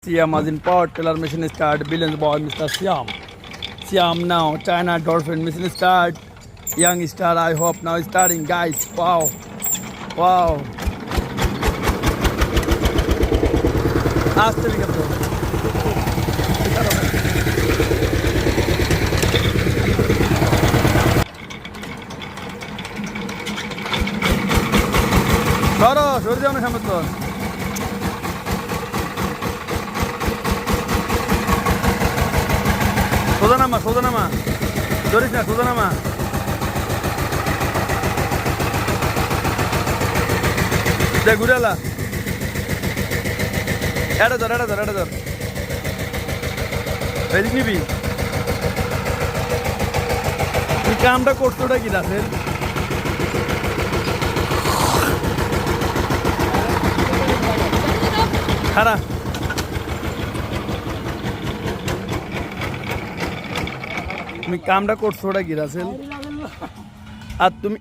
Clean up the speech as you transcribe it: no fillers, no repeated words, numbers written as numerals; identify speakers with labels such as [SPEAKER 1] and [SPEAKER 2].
[SPEAKER 1] Siam as in power tiller mission start. Billions boy Mr. Siam. Siam now. China dolphin mission start. Young star I hope now starting guys. Wow. Wow. Ask me bro. ধরো সরে যাও না সামনে তো সোজা নামা ধরিস না সোজা নামা দেখ ঘুরে এলা এটা ধর এদিক নিবি তুই কামটা করছো ওটা কি রাখেন খারা তুমি কামটা করছো ওটা কি রাসেল আর তুমি